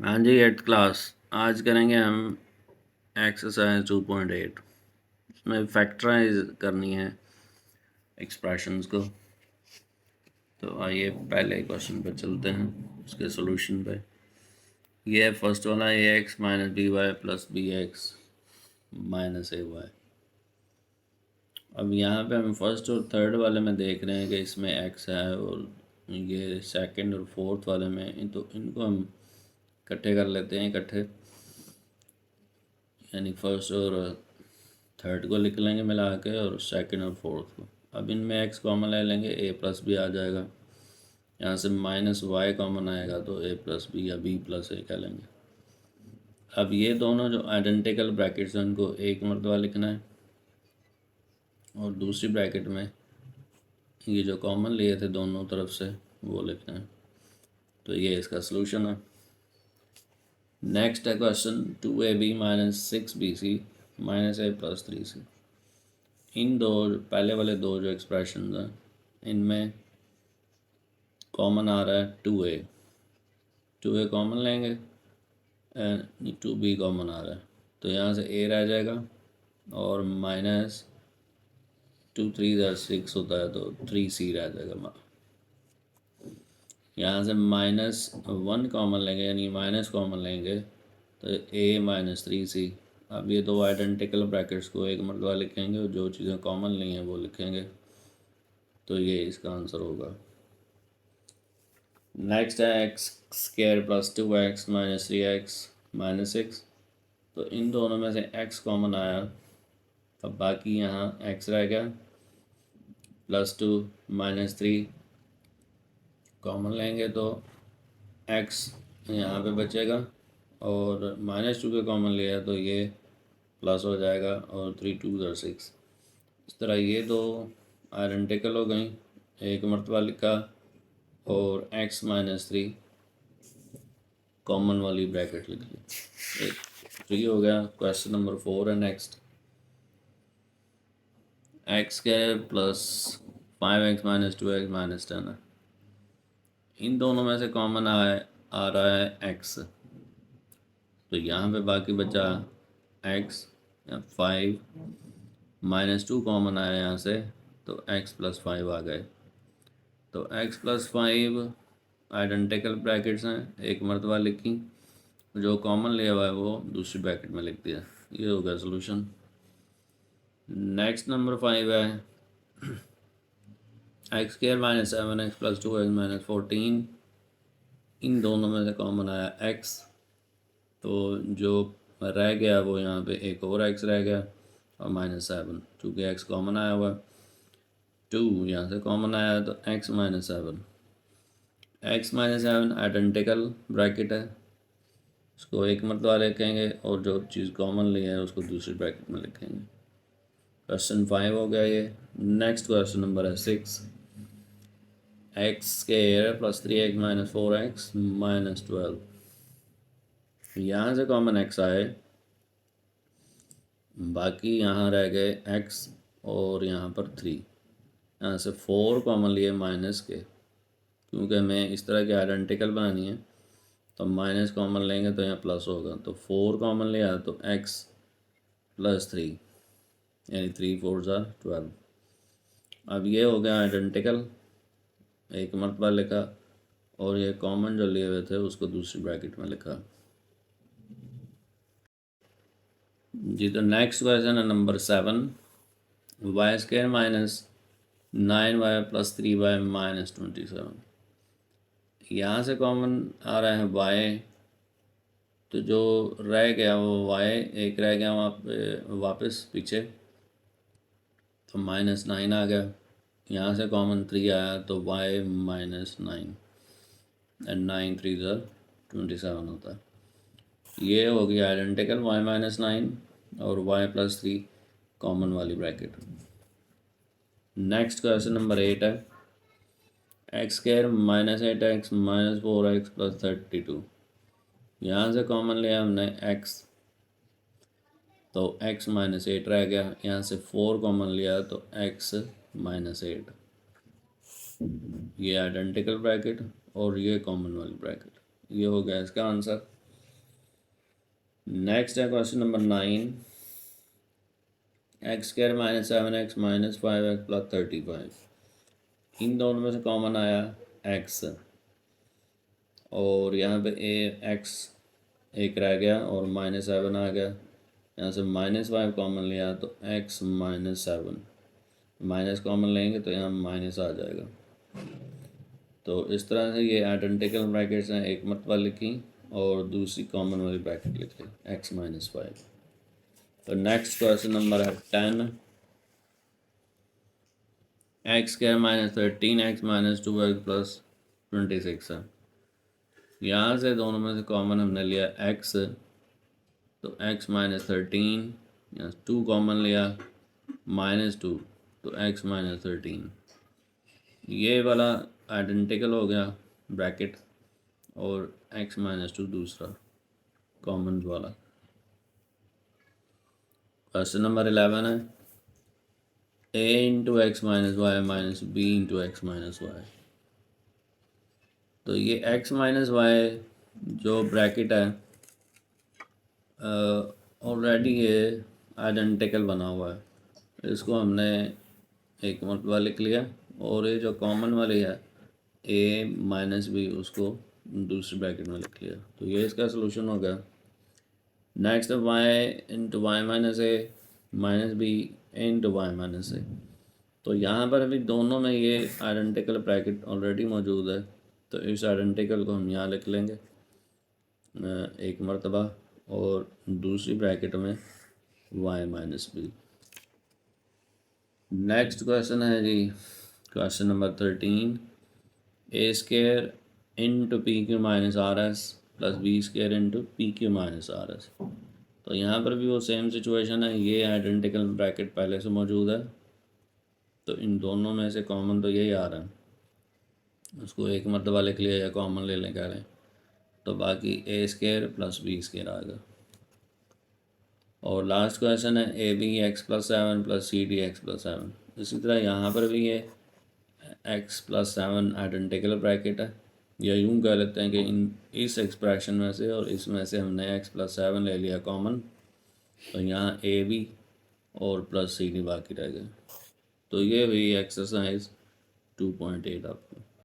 हाँ जी, 8th class. आज करेंगे हम एक्सरसाइज 2.8। इसमें फैक्टराइज करनी है एक्सप्रेशंस को। तो आइए पहले क्वेश्चन पे चलते हैं, उसके सॉल्यूशन पे। ये है फर्स्ट वाला, A X minus B Y plus B X minus A Y. अब यहाँ पे हम फर्स्ट और थर्ड वाले में देख रहे हैं कि इसमें एक्स है, और ये सेकंड और फोर्थ वाले में तो इनको हम इकट्ठे कर लेते हैं इकट्ठे, यानी फर्स्ट और थर्ड को लिख लेंगे मिला के, और सेकंड और फोर्थ को। अब इनमें एक्स कॉमन ले लेंगे, ए प्लस बी आ जाएगा। यहाँ से माइनस वाई कॉमन आएगा तो ए प्लस बी या बी प्लस ए कह लेंगे। अब ये दोनों जो आइडेंटिकल ब्रैकेट्स हैं उनको एक मरतबा लिखना है, और दूसरी ब्रैकेट में ये जो कॉमन लिए थे दोनों तरफ से वो लिखना है। तो ये इसका सलूशन है। नेक्स्ट है question, 2ab minus 6bc minus A plus 3c। इन दो पहले वाले दो जो एक्सप्रेशन हैं इनमें कॉमन आ रहा है 2a कॉमन लेंगे एंड 2b कॉमन आ रहा है, तो यहाँ से a रह जाएगा, और माइनस 2 3 6 होता है तो 3c रह जाएगा। यहाँ से -1 कॉमन लेंगे, यानी माइनस कॉमन लेंगे तो a माइनस 3c। अब ये दो आइडेंटिकल ब्रैकेट्स को एक मरतबा लिखेंगे और जो चीज़ें कॉमन ली हैं वो लिखेंगे, तो ये इसका आंसर होगा। नेक्स्ट है x square plus 2x minus 3x minus 6। तो इन दोनों में से x कॉमन आया, अब बाकी यहाँ x रह गया, +2 -3 कॉमन लेंगे तो x यहाँ पे बचेगा, और -2 के कॉमन लिया तो ये प्लस हो जाएगा, और 3 2 6। इस तरह ये दो आइडेंटिकल हो गई, एक मरतबा लिखा, और x माइनस 3 कॉमन वाली ब्रैकेट लिख ली। तो ये हो गया। क्वेश्चन नंबर 4 है next, x square plus 5x minus 2x minus 10 है। इन दोनों में से कॉमन आ रहा है x, तो यहाँ पे बाकी बचा x। 5 -2 कॉमन आया यहाँ से, तो x प्लस 5 आ गए। तो x प्लस 5 आइडेंटिकल ब्रैकेट्स हैं, एक मरतबा लिखी, जो कॉमन लिया हुआ है वो दूसरी ब्रैकेट में लिख दिया। ये हो गया सोल्यूशन। नेक्स्ट नंबर 5 है x square minus 7x plus 2x minus 14। इन दोनों में से कॉमन आया x, तो जो रह गया वो यहाँ पे एक और x रह गया, और -7, चूँकि x कॉमन आया हुआ। 2 यहाँ से कॉमन आया तो x minus 7। x minus 7 identical bracket है, उसको एक मरतबा लिखेंगे, और जो चीज़ कॉमन ली है उसको दूसरी ब्रैकेट में लिखेंगे। क्वेश्चन 5 हो गया ये। नेक्स्ट क्वेश्चन नंबर है 6, x square plus 3x minus 4x minus 12। यहाँ से कॉमन x आए, बाकी यहाँ रह गए x और यहाँ पर 3। यहाँ से 4 कॉमन लिए माइनस के, क्योंकि हमें इस तरह की आइडेंटिकल बनानी है तो माइनस कॉमन लेंगे तो यहाँ प्लस होगा। तो 4 कॉमन लिया तो x प्लस 3, यानी 3 4 12। अब ये हो गया आइडेंटिकल, एक मरतबा लिखा, और ये कॉमन जो लिए हुए थे उसको दूसरी ब्रैकेट में लिखा। जी, तो नेक्स्ट क्वेश्चन है number 7, Y square minus 9y plus 3y minus 27। यहाँ से कॉमन आ रहा है y, तो जो रह गया वो y एक रह गया वहाँ पे वापस पीछे, तो -9 आ गया। यहाँ से कॉमन 3 आया तो y माइनस 9, एंड 9 3 27 होता है। ये हो गया आइडेंटिकल y माइनस 9 और y प्लस 3 कॉमन वाली ब्रैकेट। नेक्स्ट क्वेश्चन नंबर 8 है, x square minus 8x minus 4x plus 32। यहाँ से कॉमन लिया हमने x, तो x माइनस 8 रह गया। यहाँ से 4 कॉमन लिया तो x माइनस 8। ये आइडेंटिकल ब्रैकेट और ये कॉमन वाली ब्रैकेट। ये हो गया इसका आंसर। नेक्स्ट है question number 9, x square minus 7x minus 5x plus 35, इन दोनों में से कॉमन आया x, और यहाँ पे एक्स एक रह गया और -7 आ गया। यहाँ से -5 कॉमन लिया तो x -7, माइनस कॉमन लेंगे तो यहाँ माइनस आ जाएगा। तो इस तरह से ये आइडेंटिकल ब्रैकेट्स हैं, एक मरतबा लिखी और दूसरी कॉमन वाली ब्रैकेट लिखी x -5। तो नेक्स्ट क्वेश्चन नंबर है 10, x square minus 13x minus 2x plus 26 है। यहाँ से दोनों में से कॉमन हमने लिया x, तो x -13, यहाँ 2 कॉमन लिया -2, तो x -13, ये वाला आइडेंटिकल हो गया ब्रैकेट, और x -2 दूसरा कॉमन वाला। क्वेश्चन नंबर 11 है, a into X minus Y minus B into X minus Y. तो ये x माइनस वाई जो ब्रैकेट है ऑलरेडी ये आइडेंटिकल बना हुआ है, इसको हमने एक मरतबा लिख लिया, और ये जो कॉमन वाली है a माइनस बी उसको दूसरी ब्रैकेट में लिख लिया। तो ये इसका सलूशन हो गया। Next Y into Y minus A minus B into Y minus A. तो यहाँ पर अभी दोनों में ये आइडेंटिकल ब्रैकेट ऑलरेडी मौजूद है, तो इस आइडेंटिकल को हम यहाँ लिख लेंगे एक मरतबा, और दूसरी ब्रैकेट में y minus B. Next question है जी question number 13, A square into P Q minus R S plus B square into P Q minus R S. तो यहाँ पर भी वो सेम सिचुएशन है, ये आइडेंटिकल ब्रैकेट पहले से मौजूद है, तो इन दोनों में से कॉमन तो यही आ रहा है, उसको एक मरतबा लिख लिया या कॉमन ले लें कह रहे हैं, तो बाकी A square plus B square आ गया। और लास्ट क्वेश्चन है A B X plus 7 plus C D X plus 7। इसी तरह यहाँ पर भी ये एक्स प्लस 7 आइडेंटिकल ब्रैकेट है, या यूँ कह लेते हैं कि इस एक्सप्रेशन में से और इसमें से हमने एक्स प्लस 7 ले लिया कॉमन, तो यहाँ ए बी और प्लस सी डी बाकी रह गए। तो ये हुई एक्सरसाइज 2.8 आपको।